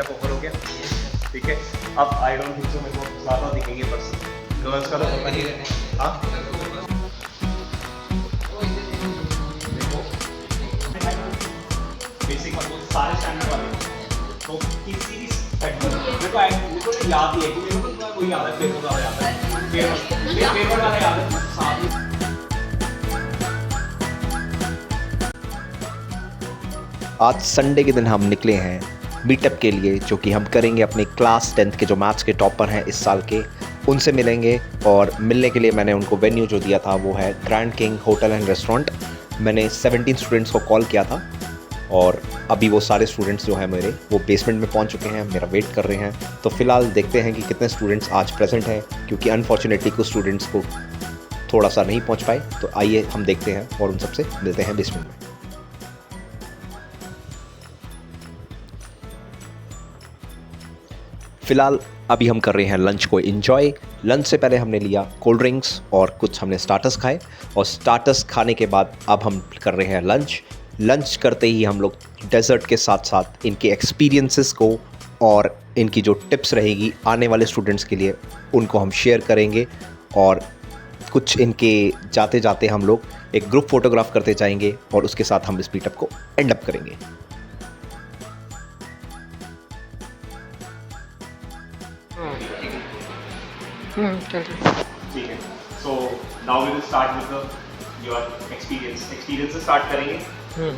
Meetup open हो गया, ठीक है। अब आई डोंट थिंक सो मेरे को ज़्यादा दिखेंगे पर्सन, गर्ल्स का तो पता ही है। हाँ बेसिक मतलब सारे स्टैंडर्ड वाले, तो किसी भी मेरे को याद ही है कि मेरे को कोई याद है, पेपर वाला याद है, पेपर वाला याद है साथ ही। आज संडे के दिन हम निकले हैं मीटअप के लिए, जो कि हम करेंगे अपने क्लास 10th के जो मैथ्स के टॉपर हैं इस साल के, उनसे मिलेंगे। और मिलने के लिए मैंने उनको वेन्यू जो दिया था वो है grand king hotel and restaurant. मैंने 17 स्टूडेंट्स को कॉल किया था और अभी वो सारे स्टूडेंट्स जो हैं मेरे वो बेसमेंट में पहुंच चुके हैं, मेरा वेट कर रहे हैं। तो फ़िलहाल देखते हैं कि कितने स्टूडेंट्स आज प्रेजेंट हैं, क्योंकि अनफॉर्चुनेटली कुछ स्टूडेंट्स को थोड़ा सा नहीं पहुँच पाए। तो आइए हम देखते हैं और उन सबसे मिलते हैं बेसमेंट में। फ़िलहाल अभी हम कर रहे हैं लंच को एंजॉय। लंच से पहले हमने लिया कोल्ड ड्रिंक्स और कुछ हमने स्टार्टर्स खाए, और स्टार्टर्स खाने के बाद अब हम कर रहे हैं लंच। लंच करते ही हम लोग डेजर्ट के साथ साथ इनके एक्सपीरियंसेस को और इनकी जो टिप्स रहेगी आने वाले स्टूडेंट्स के लिए उनको हम शेयर करेंगे। और कुछ इनके जाते जाते हम लोग एक ग्रुप फोटोग्राफ करते जाएंगे और उसके साथ हम इस मीटअप को एंड अप करेंगे। ठीक है, so now we will start with your experience से स्टार्ट करेंगे।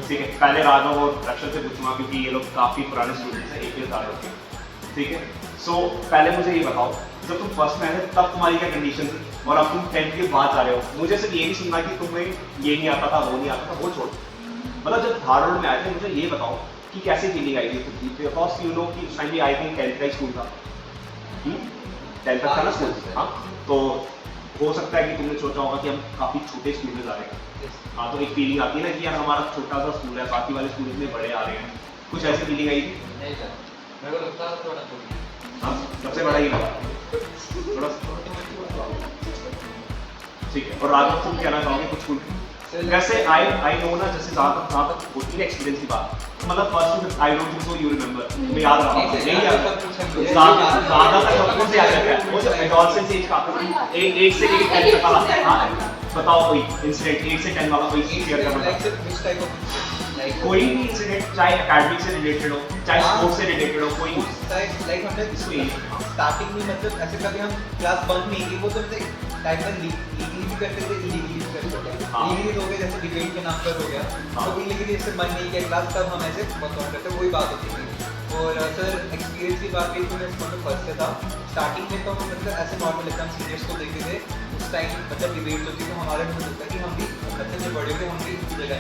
ठीक है, पहले राघव और रक्षल से पूछूंगा क्योंकि ये लोग काफ़ी पुराने स्टूडेंट्स हैं, एक ही साल के। ठीक है, सो पहले मुझे ये बताओ, जब तुम फर्स्ट में आए थे तब तुम्हारी क्या कंडीशन थी, और अब तुम 10th के बाद आ रहे हो। मुझे सिर्फ ये नहीं सुनना कि तुम्हें ये नहीं आता था, वो नहीं आता था, वो छोड़। मतलब जब धारवाड़ में आए थे मुझे ये बताओ कि कैसी फीलिंग आई थी, बिकॉज यू नो कि उस टाइम भी आई थिंक 10th का ही स्कूल था, 10th तक था ना स्कूल। हाँ, तो हो सकता है कि तुमने सोचा होगा कि हम काफ़ी छोटे स्कूल में जा रहे हैं। हाँ, तो एक फीलिंग आती है ना कि यार हमारा छोटा सा स्कूल है, बाकी वाले स्कूल इतने बड़े आ रहे हैं, कुछ ऐसी फीलिंग आई थी? नहीं सर, मेरे को लगता है थोड़ा छोटा। हाँ, सबसे बड़ा ही लगा थोड़ा। ठीक है, और राघव तुम कहना चाहोगे कुछ स्कूल? वैसे आई नो ना, जैसे जहाँ तक होती है एक्सपीरियंस की बात, मतलब first I don't think so you remember, तुम्हें याद रहा नहीं याद, ज़्यादातर सबको से याद रहता है वो जो एडोलसेंस एज का एक से लेकर 10 तक का। हाँ, बताओ कोई इंसिडेंट 1 से 10 वाला कोई शेयर करना। कोई भी इंसिडेंट, चाहे एकेडमिक से रिलेटेड हो, चाहे स्पोर्ट्स से रिलेटेड हो, कोई लाइक हमने स्टार्टिंग में मतलब ऐसे कभी हम क्लास बंक नहीं की, वो तो टाइम में लीगली भी करते थे, इलीगली भी करते थे। लीगली हो गया जैसे डिबेट के नाम पर हो गया, तो इलीगली जैसे मन नहीं किया क्लास, तब हम ऐसे परफॉर्म करते, वही बात होती थी। और सर एक्सपीरियंस की बात करी तो मैं स्कूल में फर्स्ट से था। स्टार्टिंग में तो मतलब ऐसे नॉर्मल एग्जाम सीनियर्स को देखते थे, उस टाइम मतलब डिबेट होती तो हमारे में होता कि हम भी बच्चे से बड़े थे, हम भी जगह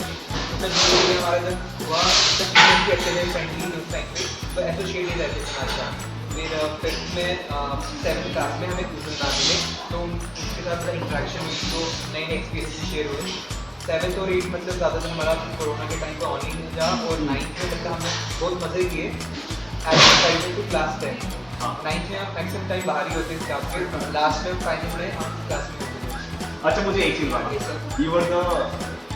तो धीरे हमारा जब हुआ तब भी अच्छे थे, फ्रेंडली उस टाइम पे तो एसोसिएट ही रहते थे हमारे साथ। फिर 5th में 7th क्लास में हमें दूसरे नाम मिले, तो उनके साथ इंट्रैक्शन हुई, तो नए नए एक्सपीरियंस शेयर हुए। 7th और 8th मतलब ज़्यादातर हमारा कोरोना के टाइम पर ऑनलाइन था, और 9th में मतलब हमने बहुत मज़े किए एज टू क्लास 10। 9th में हम मैक्सिमम टाइम बाहर ही होते थे, आपके लास्ट में फाइनल में हम क्लास में होते थे। अच्छा, मुझे एक चीज़ बताओ, you were the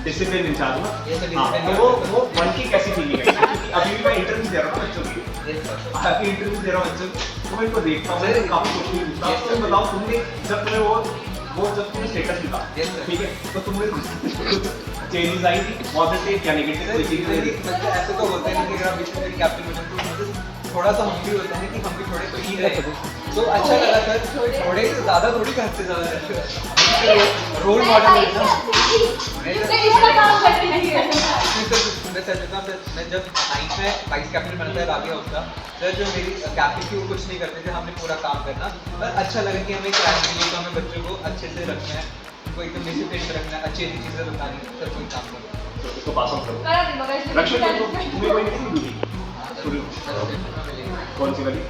discipline incharge ना? Yes, sir, हाँ, discipline तो वो वन की कैसी फीलिंग है? क्योंकि अभी भी मैं इंटरव्यू दे रहा हूँ बच्चों की, अभी इंटरव्यू दे रहा हूँ बच्चों की, तो मैं इनको देखता हूँ, मैं काफ़ी क्वेश्चन पूछता हूँ। तो बताओ तुमने जब तुम्हें वो जब तुमने स्टेटस लिखा, ठीक है, तो तुम्हें चेंजेस आई थी, पॉजिटिव या नेगेटिव, कोई चीज़ आई थी? ऐसे तो होता है कि अगर आप बीच में कैप्टन बने तो मतलब थोड़ा सा हम भी होता है कि हम भी थोड़े तो ही रहे, तो अच्छा लगा सर। थोड़े से ज़्यादा थोड़ी हद से ज़्यादा रोल मॉडल है ना। मैं जब 9th में वाइस कैप्टन बनता है राबिया उसका, सर जो मेरी कैप्टन थी वो कुछ नहीं करते थे, हमने पूरा काम करना, पर अच्छा लगा कि हमें क्लास के लिए तो हमें बच्चों को अच्छे से रखना है, उनको एकदम डिसिप्लिन में रखना है, अच्छी अच्छी चीज़ें बतानी है, सर कोई काम करना। इसको पास ऑन करो। रक्षक तुम्हें कोई नहीं मिली? कौन सी वाली?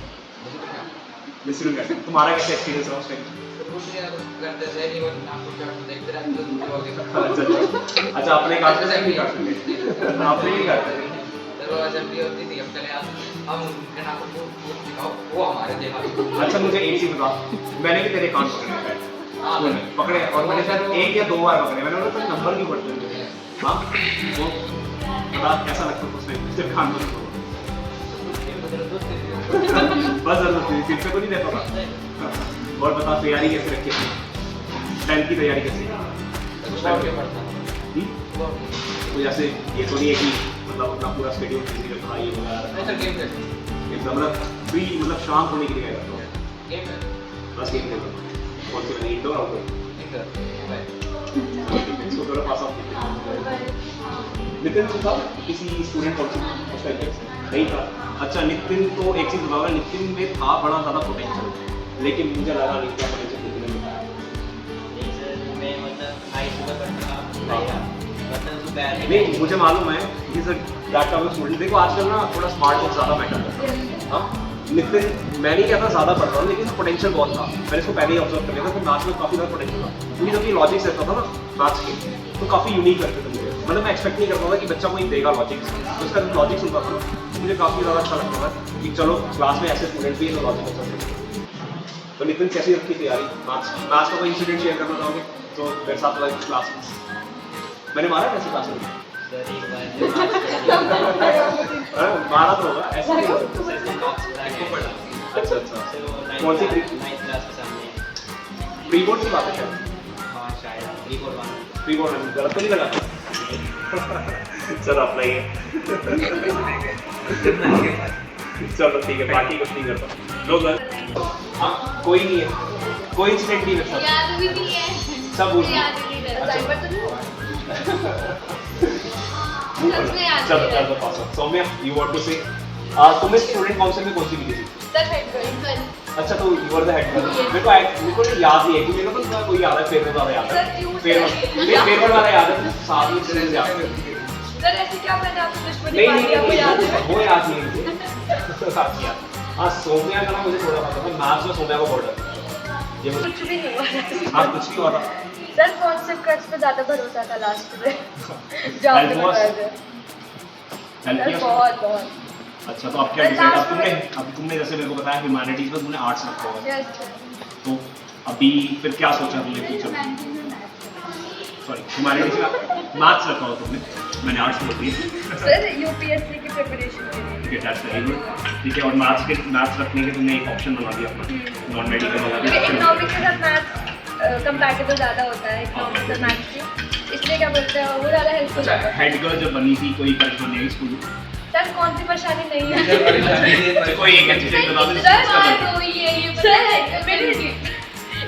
डिसिप्लिन। तुम्हारा कैसा एक्सपीरियंस रहा उस टाइम? अच्छा, अपने काटते से नहीं काटते थे, आपने नहीं काटते थे? चलो असेंबली होती थी, हम चले आते, हम उनके नाम को दिखाओ, वो हमारे देखा। अच्छा, मुझे एक चीज़ बता, मैंने भी तेरे कान पकड़े हैं, पकड़े, और मैंने शायद 1 या 2 बार पकड़े, मैंने बोला नंबर क्यों पढ़ते थे? हाँ, वो बता कैसा लगता था उसमें सिर्फ कान पकड़ो? बस जरूरत थी, सिर्फ को नहीं देता था। और बता तैयारी कैसे रखी थी? 10th की तैयारी कैसे? तो जैसे ये तो नहीं है कि मतलब अपना पूरा शेड्यूल बिजी रखा ये वगैरह, मतलब फ्री, मतलब शांत होने के लिए क्या करता हूँ? बस गेम खेलता हूँ। कौन सी वाली? Indoor outdoor? इसको थोड़ा पास ऑफ नितिन को था किसी स्टूडेंट कौन सी उस टाइप से नहीं था। अच्छा नितिन तो एक चीज़ बताओ, नितिन में था बड़ा ज़्यादा पोटेंशियल, लेकिन मुझे लगा नहीं क्या पोटेंशियल नितिन में बताया। नहीं मुझे मालूम है कि sir that type of student. देखो आजकल ना थोड़ा स्मार्ट वर्क ज़्यादा मैटर करता है। हाँ नितिन मैं नहीं कहता ज़्यादा पढ़ता हूँ, लेकिन पोटेंशियल बहुत था। मैंने इसको पहले ही ऑब्जर्व कर लिया था कि मैथ्स में काफ़ी ज़्यादा पोटेंशियल था, क्योंकि जब ये लॉजिक्स रहता था ना मैथ्स के तो काफ़ी यूनिक लगते थे मुझे। मतलब मैं एक्सपेक्ट नहीं करता था कि बच्चा कोई देगा लॉजिक्स, तो उसका लॉजिक सुनता था तो मुझे काफ़ी ज़्यादा अच्छा लगता था कि चलो क्लास में ऐसे स्टूडेंट भी है तो लॉजिक अच्छा सकते। तो नितिन कैसी रखी तैयारी मैथ्स का कोई इंसिडेंट शेयर करना चाहोगे तो मेरे साथ वाली क्लास में? मैंने मारा कैसे क्लास में? मारा तो होगा ऐसे नहीं होगा। अच्छा कौन सी प्री बोर्ड की बात है शायद? प्री बोर्ड गलत तो नहीं लगा? चलो अपना ही है। चलो ठीक है, बाकी कुछ नहीं करता लोग। हाँ कोई नहीं है, कोई इंसिडेंट नहीं है, याद भी नहीं है, सब भूल याद ही नहीं रहता, टाइमर तो नहीं हुआ। सच में याद चलो नहीं चलो रहता। पास। सौम्या यू वांट टू से तुम्हें स्टूडेंट काउंसिल में कौन सी मिली थी? Sir head girl. अच्छा तो you were the head girl. मेरे को याद नहीं है कि मेरे को तो कोई याद है, फेयरवेल वाला याद है। सर, क्यों सर? फेयरवेल वाला याद है, साथ में इंसिडेंट याद है। सर ऐसे क्या मैंने आपको दुश्मनी नहीं मारी है, वो याद है? वो याद नहीं है मुझे। साथ याद। हाँ सोम्या का ना मुझे थोड़ा पता था, मैथ्स में सोम्या को बॉर्डर ये मुझे कुछ भी नहीं हुआ। हाँ कुछ नहीं हुआ था। सर कॉन्सेप्ट क्रक्स पे ज्यादा भरोसा था लास्ट में। जो आपने Help was? बताया था। हेल्प सर किया? बहुत बहुत। अच्छा तो अब क्या सर, डिसाइड last में- अब तुमने जैसे मेरे को बताया ह्यूमैनिटीज में तुमने आर्ट्स रखा हुआ है, यस तो अभी फिर क्या सोचा तुमने फ्यूचर में? सॉरी ह्यूमैनिटीज का मैथ्स रखा हुआ तुमने, मैंने आर्ट्स बोल दिया। सर यूपीएससी की प्रिपरेशन के लिए। ठीक है दैट्स वेरी गुड। ठीक है और मैथ्स रखने के तुमने एक ऑप्शन बना दिया अपना, नॉन मेडिकल वाला भी ऑप्शन। इकोनॉमिक्स के साथ मैथ्स कंपैटिबल ज़्यादा होता है इकोनॉमिक्स और मैथ्स की, इसलिए क्या बोलते हैं वो ज़्यादा हेल्पफुल अच्छा होता है। हेड गर्ल जब बनी थी कोई परेशानी नहीं स्कूल में? सर कौन सी परेशानी नहीं है? कोई एक इंसिडेंट बता दो। सर मेरे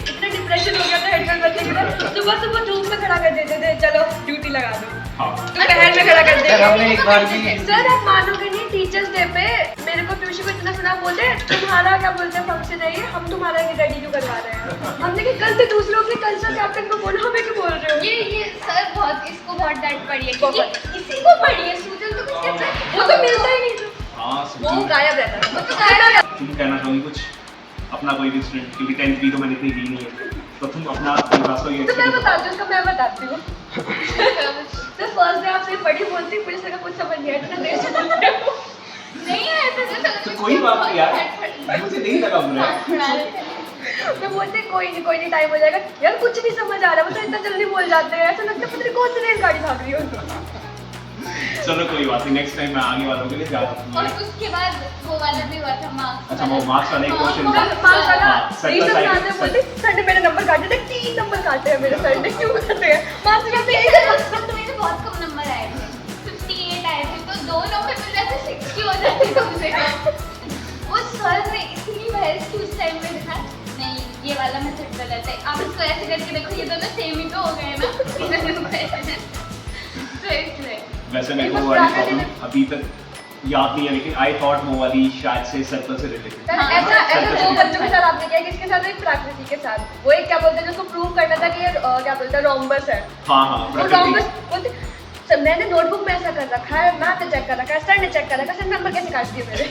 इतना डिप्रेशन हो गया था हेड गर्ल बनने के बाद, सुबह सुबह धूप में खड़ा कर देते थे, चलो ड्यूटी लगा दो, हाँ दोपहर में खड़ा कर सर हमने एक बार भी देंगे। सर आप मानोगे नहीं, टीचर्स डे पे मेरे को पीयूष को इतना सुना, बोले तुम्हारा क्या बोलते हैं फंक्शन है ये, हम तुम्हारा रेडी क्यों करवा रहे हैं? हमने कहा कल से दूसरों के कल्चर कैप्टन को बोलो, हमें क्यों बोल रहे हो? ये सर बहुत इसको बहुत डांट पड़ी है, बहुत। क्योंकि इसी को पड़ी है सूजन तो किसके साथ वो तो मिलता ही नहीं था, हाँ वो गायब रहता था, वो तो तुम कहना चाहोगी कुछ अपना कोई भी स्टूडेंट, क्योंकि 10th भी तो मैंने इतनी दी नहीं है, तो तुम अपना क्लास का ये तो मैं बताती हूँ उसका, मैं बताती हूँ। तो फर्स्ट डे आपसे बड़ी बोलती पुलिस का कुछ समझ नहीं आया, इतना देर से बोल रहे हो। नहीं है ऐसा तो कोई बात नहीं यार, मुझे नहीं लगा बुरा। मैं बोलती कोई नहीं टाइम हो जाएगा यार, कुछ नहीं समझ आ रहा, मतलब इतना जल्दी बोल जाते हैं, ऐसा लगता है पता नहीं कौन सी रेलगाड़ी भाग रही हो। चलो कोई बात नहीं, नेक्स्ट टाइम मैं आगे वालों के लिए और ज्यादा। उसके बाद वो वाला भी हुआ था मार्क्स अच्छा वो मार्क्स वाला एक क्वेश्चन था। मार्क्स वाला हाँ, सर का रीजन साइकिल- बताते बोलते सर ने मेरे नंबर काटे थे, 3 नंबर काटे हैं मेरे सर ने, क्यों काटे हैं? मार्क्स कहते हैं तो मेरे बहुत कम नंबर आए थे, 58 आए थे, तो 2 नंबर मिल जाते 60 हो जाते कम से कम। वो सर ने इतनी बहस की उस टाइम में दिखा, नहीं ये वाला मेथड गलत है, आप इसको ऐसे करके देखो, ये दोनों सेम ही तो हो गए ना। तो इसलिए वैसे मेरे को वो वाली प्रॉब्लम अभी तक याद नहीं है, लेकिन आई थॉट वो वाली शायद से सर्कल से रिलेटेड। सर ऐसा दो बच्चों के साथ आपने किया, किसके साथ? एक प्राकृति के साथ, वो एक क्या बोलते हैं जिसको प्रूव करना था कि ये क्या बोलते हैं रोम्बस है, हाँ हाँ वो रोम्बस बोलते सर मैंने नोटबुक में ऐसा कर रखा है, मैथ ने चेक कर रखा है, सर ने चेक कर रखा है, सर नंबर कैसे काट दिए मेरे?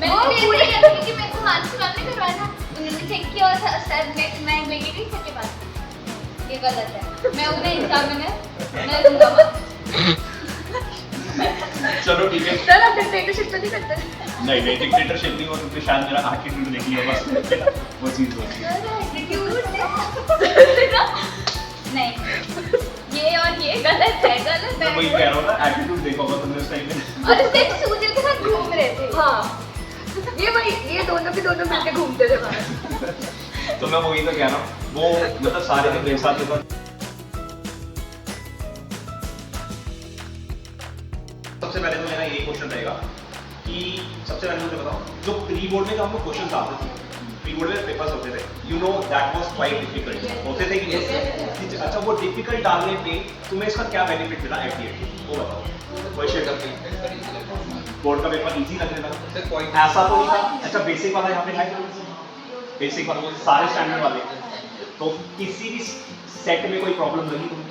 मैंने भी ऐसे ही किया, क्योंकि मेरे को मार्क्स मैम ने करवाया था, उन्होंने चेक किया और सर मैं लेके गई सर के पास, ये गलत है, मैं उन्हें एग्जामिनर मैं दूंगा marks। चलो ठीक है। सर आप डिक्टेटरशिप तो नहीं करते? नहीं नहीं डिक्टेटरशिप नहीं हुआ, क्योंकि शायद मेरा एटीट्यूड देख लिया बस वो चीज़ होती है। सर एटीट्यूड नहीं, ये और ये गलत है मैं वही कह रहा हूँ ना, एटीट्यूड देखा होगा तुमने उस टाइम में। और सिर्फ सूजन के साथ घूम रहे थे। हाँ ये दोनों के दोनों मिलके घूमते थे बाहर। तो मैं वही तो कह रहा हूँ, वो मतलब सारे दिन मेरे साथ थे। सबसे पहले तो मेरा यही क्वेश्चन रहेगा कि सबसे पहले मुझे बताओ, जो प्री बोर्ड में जो हमको क्वेश्चन आते थे, प्री बोर्ड में पेपर्स होते थे, you know that was quite difficult होते थे कि नहीं? अच्छा, वो डिफिकल्ट डालने पे तुम्हें इसका क्या बेनिफिट मिला एट द एंड, वो बताओ। बोर्ड का पेपर इजी लगने लगा, ऐसा तो नहीं था? अच्छा, बेसिक वाला यहाँ पे है, बेसिक वाला सारे स्टैंडर्ड वाले, तो किसी भी सेट में कोई प्रॉब्लम लगी तुम्हें?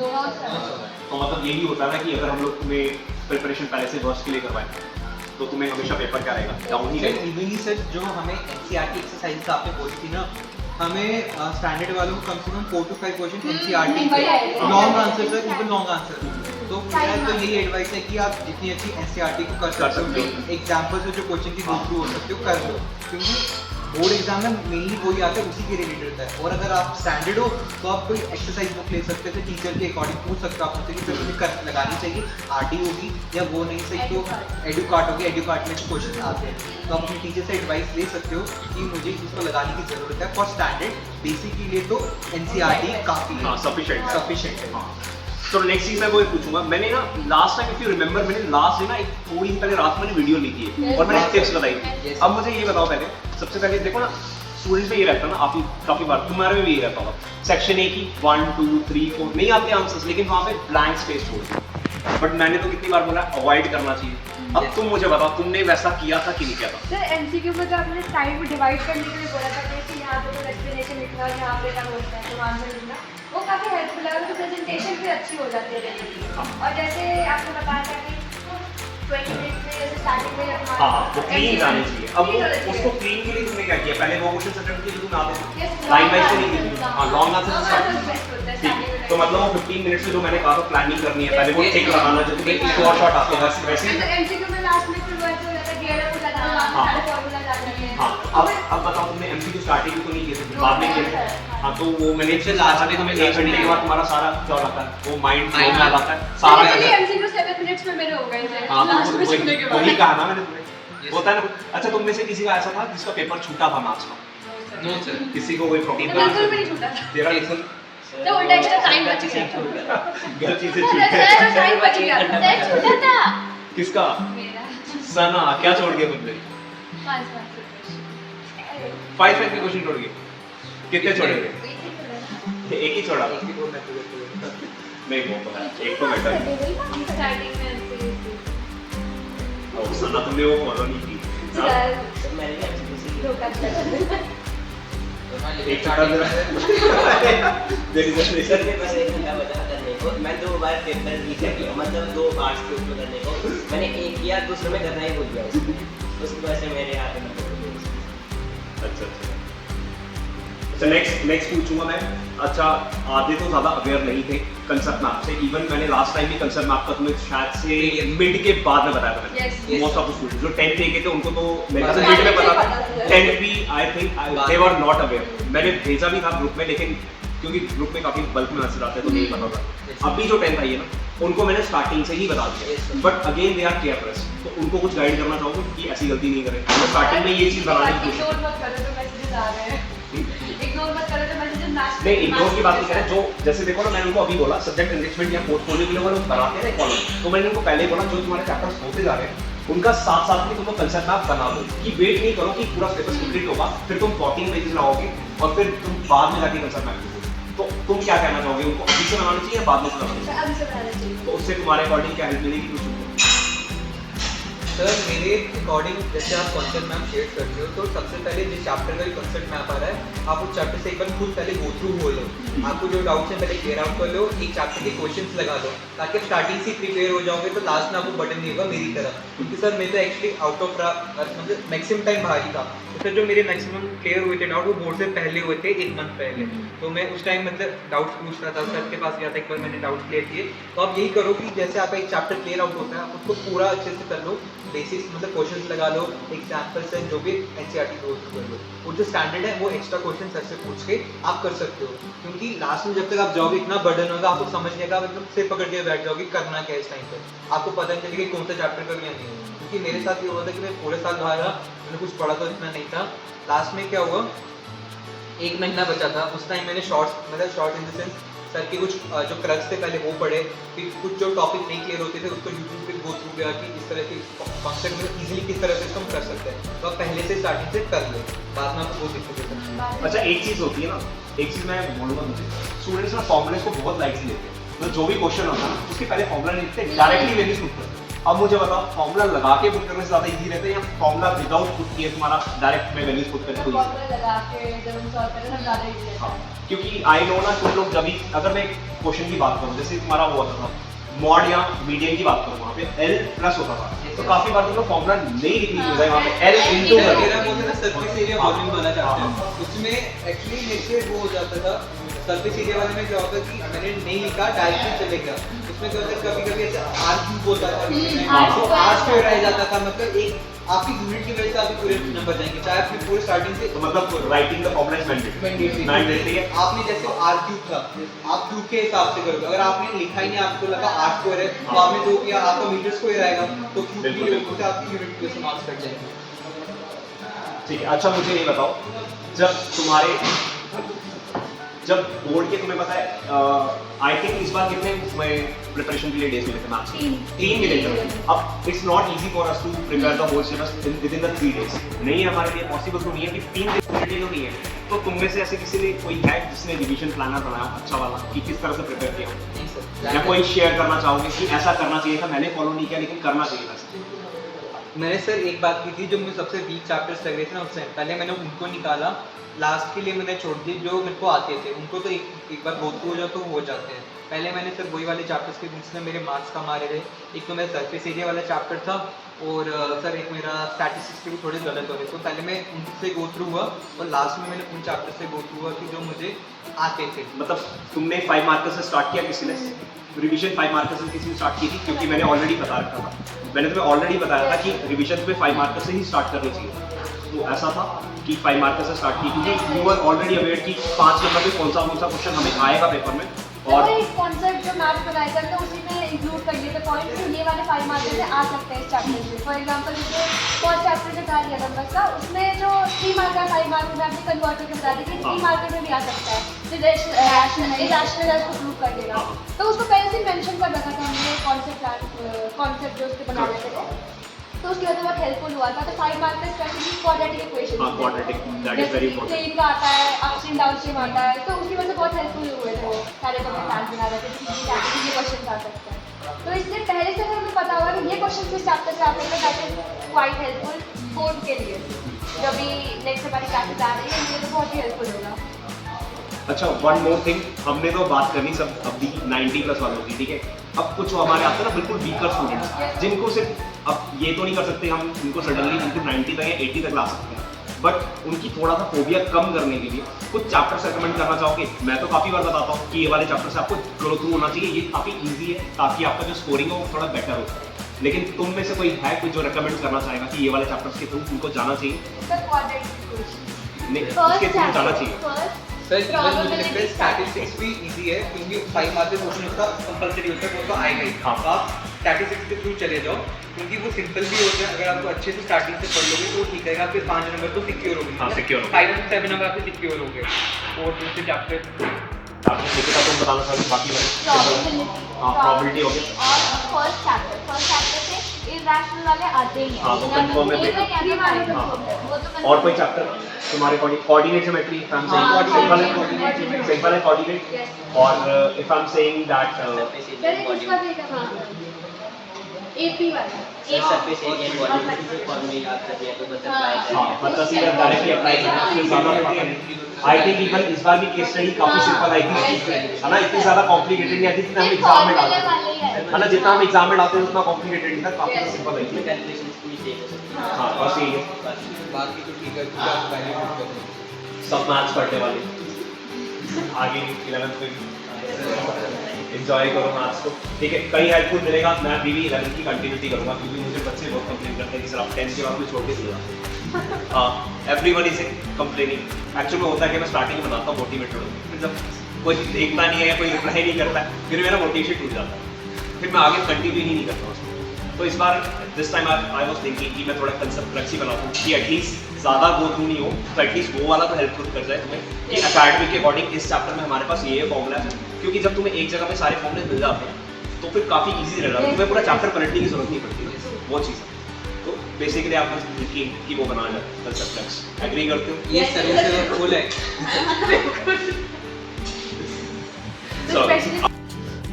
तो मतलब यही होता है ना कि अगर हम लोग तुम्हें प्रिपरेशन पहले से वर्ष के लिए करवाएं तो तुम्हें हमेशा पेपर क्या रहेगा, डाउन ही रहेगा। इवनिंग सर जो हमें एनसीईआरटी एक्सरसाइज आपने बोली थी ना, हमें स्टैंडर्ड वालों को कम से कम 4 to 5 question NCERT long answer sir, even long answer. तो मेरा तो यही एडवाइस है कि आप जितनी अच्छी एनसीईआरटी को कर सकते हो, एग्जाम्पल से जो क्वेश्चन की गो थ्रू हो सकते हो कर लो, क्योंकि बोर्ड एग्जाम में मेनली वही आता है, उसी के रिलेटेड होता है। और अगर आप स्टैंडर्ड हो तो आप कोई एक्सरसाइज बुक ले सकते थे, टीचर के अकॉर्डिंग पूछ सकते हो आप उनसे कि तुम्हें कर लगानी चाहिए, आरटी होगी या वो नहीं सही तो एडुकार्ट होगी, एडुकार्ट में क्वेश्चन आते हैं, तो आप अपने टीचर से एडवाइस ले सकते हो कि मुझे इसको लगाने की जरूरत है। फॉर स्टैंडर्ड बेसिक के लिए तो एनसीईआरटी काफी है, सफिशिएंट है। तो नेक्स्ट चीज मैं वो पूछूंगा, मैंने ना last time if you remember, मैंने लास्ट डे ना एक थोड़ी पहले रात मैंने वीडियो ली थी और मैंने टिप्स बताई थी। अब मुझे ये बताओ, पहले सबसे पहले देखो ना, स्टूडेंट्स में ये रहता है ना, काफी बार तुम्हारे में भी ये रहता होगा, सेक्शन ए की 1 2 3 4 नहीं आते आंसर्स, लेकिन वहाँ पे ब्लैंक स्पेस छोड़ दिया। बट मैंने तो कितनी बार बोला अवॉइड करना चाहिए। अब तुम मुझे बताओ, तुमने वैसा किया था कि नहीं किया था? सर एमसीक्यू में तो आपने टाइम डिवाइड करने के लिए बोला था कि यहाँ पे तो एक्सप्लेनेशन लिखना और यहाँ पे क्या बोलता है तो आंसर लिखना, वो काफ़ी हेल्पफुल है, तो प्रेजेंटेशन भी अच्छी हो जाती है। और जैसे आपने बताया था कि 20 मिनट में जैसे स्टार्टिंग में हाँ, वो क्लीन जानी चाहिए। अब उसको क्लीन के लिए तुमने क्या किया? पहले वो क्वेश्चन अटेम्प्ट किए तुम आते थे, लाइन बाय से नहीं किए। हाँ, लॉन्ग आंसर से स्टार्ट। तो मतलब वो 15 मिनट से जो मैंने कहा था प्लानिंग करनी है, पहले वो टिक लगाना, जो तुम्हें शॉर्ट आते हैं वैसे ही। एमसीक्यू में लास्ट में फिर वैसे हो जाता है गेयर अप लगाना, सारे फार्मूला लगाने हैं। हाँ, अब बताओ, तुमने एमसीक्यू स्टार्टिंग तो नहीं किए थे, बाद में किए थे। हाँ, तो वो मैंने से लास्ट में तुम्हें 1 घंटे के बाद तुम्हारा सारा क्या होता है, वो माइंड फ्लो में आ जाता है सारा। एमसीक्यू 7 मिनट्स में मेरे हो गए थे। हाँ, तो वही कहा ना मैंने तुम्हें, होता है ना। अच्छा, तुम में से किसी का ऐसा था जिसका पेपर छूटा था मैथ्स का? नो सर, किसी को कोई प्रॉब्लम बिल्कुल भी नहीं छूटा था। तेरा तो उल्टा एक्स्ट्रा टाइम बच गया। गलती से तो टाइम बच गया। सर छूटा था किसका? मेरा सना, क्या छोड़ गया तुमने? 5 के क्वेश्चन छोड़ गए? कितने छोड़े थे? एक ही छोड़ा था। नहीं, वो पता है, एक तो बेटर है। स्टार्टिंग में और सना तुमने वो फॉलो नहीं की। एक छोटा मेरा सर के पास 1 घंटा बचा करने को, मैं 2 बार पेपर रीसेट किया, मतलब 2 पार्ट्स के ऊपर करने को मैंने एक किया, दूसरे में करना ही भूल गया उसकी वजह से मेरे हाथ में। अच्छा, अच्छा, नेक्स्ट पूछूंगा मैं। अच्छा, आधे तो ज़्यादा अवेयर नहीं थे कंसेप्ट मैप से, इवन मैंने लास्ट टाइम भी कंसेप्ट मैप का तुम्हें शायद से मिड के बाद में बताया था मैंने। मोस्ट ऑफ द स्टूडेंट्स जो 10th के थे उनको तो मेरे को मिड में पता था, 10th भी I think they were not aware. मैंने भेजा भी था ग्रुप में, लेकिन क्योंकि ग्रुप में काफ़ी बल्क में मैसेज आते हैं तो नहीं पता था। अभी जो 10th आई है ना, उनको मैंने स्टार्टिंग से ही बता दिया, but again they are careless, तो उनको कुछ गाइड करना चाहोगे कि ऐसी गलती नहीं करें? तो स्टार्टिंग में ये चीज़ बनाने की कोशिश नहीं, इग्नोर की बात नहीं करें। जो जैसे देखो ना, मैंने उनको अभी बोला सब्जेक्ट एनरिचमेंट या पोर्टफोलियो के लिए वो लोग बनाते हैं ना कॉलेज, तो मैंने उनको पहले बोला जो तुम्हारे चैप्टर्स होते जा रहे हैं उनका साथ साथ में तुमको कंसेप्ट मैप बना दो, कि वेट नहीं करो कि पूरा सिलेबस कंप्लीट होगा फिर तुम 14 पेजेस लाओगे और फिर तुम बाद में जाके कंसेप्ट मैप लिखोगे। तो तुम क्या कहना चाहोगे, उनको अभी से बनाना चाहिए या बाद में से बनाना चाहिए? तो उससे तुम्हारे अकॉर्डिंग क्या हेल्प मिलेगी कुछ? सर मेरे अकॉर्डिंग जैसे आप कॉन्सेप्ट मैप शेयर करते हो, तो सबसे पहले जिस चैप्टर का कॉन्सेप्ट मैप आ रहा है, आप उस चैप्टर से एक बार खुद पहले गो थ्रू हो लो, आपको जो डाउट्स हैं पहले क्लियर आउट कर लो, एक चैप्टर के क्वेश्चंस लगा लो, ताकि आप स्टार्टिंग से प्रिपेयर हो जाओगे तो लास्ट में आपको बटन नहीं होगा मेरी तरह। क्योंकि सर मैं तो एक्चुअली आउट ऑफ मतलब मैक्सिमम टाइम बाहर ही था, तो सर जो मेरे मैक्सिमम क्लियर हुए थे डाउट वो बोर्ड से पहले हुए थे 1 मंथ पहले, तो मैं उस टाइम मतलब डाउट्स पूछ रहा था, सर के पास गया था एक बार, मैंने डाउट्स क्लियर किए। तो आप यही करो कि जैसे आपका एक चैप्टर क्लियर आउट होता है, आप उसको पूरा अच्छे से कर लो, बेसिक्स मतलब क्वेश्चंस लगा लो, एग्जांपल्स हैं जो भी एनसीईआरटी को कर लो, और जो स्टैंडर्ड है वो एक्स्ट्रा क्वेश्चन सर से पूछ के आप कर सकते हो। क्योंकि लास्ट में जब तक आप जाओगे इतना बर्डन होगा, आपको समझ नहीं आएगा, मतलब सिर पकड़ के बैठ जाओगे करना क्या है इस टाइम पर, आपको पता नहीं चलेगा कौन सा चैप्टर करना है नहीं। कि मेरे साथ ये हुआ था कि मैं पूरे साल बाहर रहा, मैंने कुछ पढ़ा तो इतना नहीं था। लास्ट में क्या हुआ, 1 महीना बचा था, उस टाइम मैंने shorts in the sense sir के कुछ जो क्रक्स थे पहले वो पढ़े, फिर कुछ जो टॉपिक नहीं क्लियर होते थे उसको यूट्यूब पे गो थ्रू किया कि इस तरह के फंक्शन में इजीली किस तरह से इसको हम कर सकते हैं। तो आप पहले से स्टार्टिंग से कर लो, बाद में आपको बहुत दिक्कत हो सकती है। अच्छा एक चीज़ होती है ना, एक चीज़ मैं बोलूँगा मुझे, स्टूडेंट्स ना फॉर्मूले को बहुत लाइटली लेते हैं, तो जो भी क्वेश्चन होता है उसके पहले फॉर्मूला नहीं लिखते, डायरेक्टली वैल्यूज पुट करते हैं। अब मुझे बताओ फॉर्मूला लगा के पुट करने से ज़्यादा इजी रहता है या फॉर्मूला विदाउट पुट किए तुम्हारा डायरेक्ट में वैल्यूज पुट करके? लगा के जब हम सॉल्व करें ना ज़्यादा इजी रहता है। क्योंकि आई नो ना तुम लोग जब भी, अगर मैं क्वेश्चन की बात करूँ, जैसे तुम्हारा वो होता था मॉड या मीडियन की बात करूँ, वहाँ पे L प्लस होता था, तो काफी बार तुम लोग फॉर्मूला नहीं लिखनी होता है, वहाँ पे L इंटू मेरा वो था ना सरफेस एरिया वॉल्यूम वाला चैप्टर, उसमें एक्चुअली मेरे से वो हो जाता था, सरफेस एरिया वाले में क्या होता कि मैंने नहीं लिखा डायरेक्टली चले गया, उसमें क्या होता कभी कभी ऐसे R क्यूब होता था, R स्क्वायर रह जाता था, मतलब एक आपकी यूनिट की वजह से आपके पूरे नंबर जाएंगे, चाहे आपकी पूरे स्टार्टिंग से, तो मतलब writing the formula is mandatory है। आपने जैसे R क्यूब था, आप क्यूब के हिसाब से करोगे, अगर आपने लिखा ही नहीं, आपको लगा R स्क्वायर है, तो आपने 2 किया, आपका मीटर स्क्वायर आएगा, तो क्यूब की वजह से आपकी यूनिट के मार्क्स कट जाएंगे। ठीक है, अच्छा मुझे ये बताओ, जब बोर्ड के तुम्हें पता है, आई थिंक इस बार कितने प्रिपरेशन के लिए डेज मिले थे मैथ्स? 3 मिले थे। अब it's not easy for us to prepare the whole syllabus within the 3 days, नहीं है हमारे लिए पॉसिबल, तो नहीं है कि 3 दिन तो नहीं है। तो तुम में से ऐसे किसी ने कोई है जिसने रिवीजन प्लानर बनाया अच्छा वाला, कि किस तरह से प्रिपेयर किया हो, या कोई शेयर करना चाहोगे कि ऐसा करना चाहिए था, मैंने फॉलो नहीं किया लेकिन करना चाहिए था? मैंने सर एक बात की थी, जो मुझे सबसे वीक चैप्टर्स लग रहे थे ना, उससे पहले मैंने उनको निकाला, लास्ट के लिए मैंने छोड़ दी, जो मेरे को आते थे उनको तो एक बार गो थ्रू हो जाओ तो हो जाते हैं। पहले मैंने सर वही वाले चैप्टर्स के जिसमें मेरे मार्क्स कम आ रहे थे, एक तो मेरा सरफेस एरिया वाला चैप्टर था, और सर एक मेरा स्टैटिस्टिक्स के भी थोड़े गलत हो रहे, तो पहले मैं उनसे गो थ्रू हुआ और लास्ट में मैंने उन चैप्टर से गो थ्रू हुआ कि जो मुझे आते थे। मतलब तुमने 5 मार्कर से स्टार्ट किया, किसी ने रिवीजन 5 मार्कर से किसी ने स्टार्ट की थी? क्योंकि मैंने ऑलरेडी बता रखा था, मैंने तुम्हें ऑलरेडी बताया था कि रिवीजन पे 5 मार्कर से ही स्टार्ट करनी चाहिए, तो ऐसा था कि 5 मार्कर से स्टार्ट की, क्योंकि यू आर ऑलरेडी अवेयर कि 5 नंबर पे कौन सा क्वेश्चन हमें आएगा पेपर में, और एक कॉन्सेप्ट जो मैथ्स बनाया करते हैं उसी में इंक्लूड कर लिए थे पॉइंट, तो ये वाले 5 मार्कर से आ सकते हैं इस चैप्टर से। फॉर एग्जांपल जैसे फर्स्ट चैप्टर जो था रियल नंबर्स का, उसमें जो 3 मार्कर 5 मार्कर में आपने कन्वर्ट करके बता दी कि 3 मार्कर में भी आ सकता है, तो रैशनल को प्रूव कर देगा, तो उसको पहले से मेंशन कर रखा था हमने कॉन्सेप्ट जो उसके बना रहे थे, तो उसकी वजह से बहुत हेल्पफुल हुआ था। तो 5 मार्कर स्पेशली क्वाड्रेटिक इक्वेशन, हां quadratic, that is very important, plane का आता है, अपस्ट्रीम डाउनस्ट्रीम आता है, तो उसकी वजह से बहुत हेल्पफुल हुए थे वो सारे को मैं प्लान बना रहे थे कि ये क्वेश्चन आ सकते हैं। तो इससे पहले से अगर हमें पता होगा कि ये क्वेश्चन किस चैप्टर से आते हैं, that is quite helpful board के लिए, जब भी नेक्स्ट हमारी क्लासेस आ रही है, ये तो बहुत ही हेल्पफुल होगा। अच्छा वन मोर थिंग, हमने तो बात करनी सब अभी 90 प्लस वालों की, ठीक है, अब कुछ हमारे आते हैं ना बिल्कुल वीकर स्टूडेंट्स, जिनको सिर्फ, अब ये तो नहीं कर सकते हम उनको सडनली बिल्कुल 90 तक या 80 तक ला सकते हैं, बट उनकी थोड़ा सा फोबिया कम करने के लिए कुछ चैप्टर्स रिकमेंड करना चाहोगे? मैं तो काफ़ी बार बताता हूँ कि ये वाले चैप्टर से आपको ग्रो थ्रू होना चाहिए, ये काफ़ी ईजी है, ताकि आपका जो स्कोरिंग हो वो थोड़ा बेटर हो। लेकिन तुम में से कोई है कोई जो रिकमेंड करना चाहेगा कि ये वाले चैप्टर्स के थ्रू उनको जाना चाहिए? नहीं, इसके थ्रू जाना चाहिए। सर मुझे लगता है स्टैटिस्टिक्स भी इजी है, क्योंकि 5 मार्क्स क्वेश्चन उसका कंपलसरी होता है, वो तो आएगा ही। हाँ। तो आप स्टैटिस्टिक्स के थ्रू चले जाओ, क्योंकि वो सिंपल भी होता है, अगर आपको अच्छे से स्टार्टिंग से पढ़ लोगे तो ठीक रहेगा, फिर 5 नंबर तो सिक्योर हो गए। हाँ, secure हो गए। 5 और 7 नंबर आपके सिक्योर हो गए, और दूसरे चैप्टर आपने लिखा तुम बताना चाहोगे बाकी वाले? हाँ, probability हो गया। और फर्स्ट चैप्टर से इरैशनल वाले आते ही हैं। हाँ, तो confirm है। ये मैं कहना हाँ। चाहती वो तो और कोई चैप्टर तुम्हारे coordinate geometry, if I am saying simple है कोऑर्डिनेट, और if I am saying that AP वाला सरफेस एरिया बॉडी फॉर्मूले याद कर दिया तो बटरफ्लाई हाँ, मतलब सीधा डायरेक्टली अप्लाई करना, उसमें ज़्यादा पढ़ते हैं। आई थिंक इवन इस बार भी केस स्टडी काफी सिंपल आई थी, है ना, इतनी ज्यादा कॉम्प्लिकेटेड नहीं आई थी जितना हम एग्जाम में डालते हैं, है ना, जितना हम एग्जाम में डालते हैं उतना कॉम्प्लिकेटेड नहीं था, काफी सिंपल आई थी। कैलकुलेशंस भी सेम हो सकती है। हाँ, बस यही है, बाकी तो ठीक है, क्योंकि आप पहले भी कर रहे हैं। सब मैथ्स पढ़ने वाले आगे 11th में एंजॉय करो मैथ्स को, ठीक है, कहीं हेल्पफुल मिलेगा। मैं अभी भी 11th की कंटिन्यूटी करूँगा, क्योंकि मुझे बच्चे बहुत कंप्लेन करते हैं कि सर आप 10th के बाद में छोड़ के दिया। हाँ, एवरीवन इज कंप्लेनिंग। एक्चुअली में होता है कि मैं स्टार्टिंग में बनाता हूँ मोटिवेटेड हूँ, फिर जब कोई देखता नहीं है, कोई रिप्लाई नहीं करता है, फिर मेरा मोटिवेशन टूट जाता है, फिर मैं आगे कंटिन्यू ही नहीं करता उसको। तो इस बार this time I was thinking कि मैं थोड़ा कंसेप्ट अच्छी बनाता हूँ कि एटलीस्ट ज़्यादा गो थ्रू नहीं हो, तो एटलीस्ट वो वाला तो हेल्पफुल कर जाए तुम्हें कि अकेडमिक के अकॉर्डिंग इस चैप्टर में हमारे पास ये फॉर्मूला है, क्योंकि जब तुम्हें एक जगह पे सारे फॉर्मूले मिल जाते हैं तो फिर काफ़ी ईजी रहेगा, तुम्हें पूरा चैप्टर पलटने की जरूरत नहीं पड़ती, वो चीज़ है। तो बेसिकली आप कि वो बनाना कंसेप्ट एग्री करते हो? ये सर्विस फुल है। So,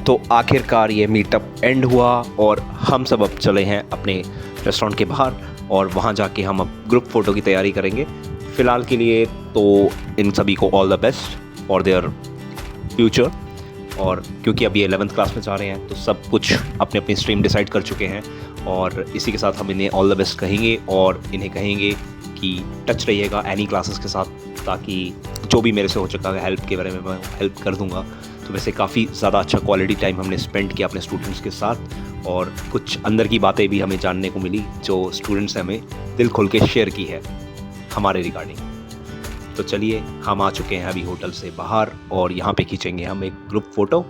तो आखिरकार ये मीटअप एंड हुआ और हम सब अब चले हैं अपने रेस्टोरेंट के बाहर और वहाँ जाके हम अब ग्रुप फ़ोटो की तैयारी करेंगे। फ़िलहाल के लिए तो इन सभी को all the best for their future, और क्योंकि अभी 11th क्लास में जा रहे हैं तो सब कुछ अपने अपनी स्ट्रीम डिसाइड कर चुके हैं, और इसी के साथ हम इन्हें ऑल द बेस्ट कहेंगे और इन्हें कहेंगे कि टच रहिएगा एनी क्लासेस के साथ, ताकि जो भी मेरे से हो चुका है हेल्प के बारे में मैं हेल्प कर दूंगा। तो वैसे काफ़ी ज़्यादा अच्छा क्वालिटी टाइम हमने स्पेंड किया अपने स्टूडेंट्स के साथ, और कुछ अंदर की बातें भी हमें जानने को मिली जो स्टूडेंट्स ने हमें दिल खोल के शेयर की है हमारे रिगार्डिंग। तो चलिए हम आ चुके हैं अभी होटल से बाहर और यहाँ पे खींचेंगे हम एक ग्रुप फ़ोटो।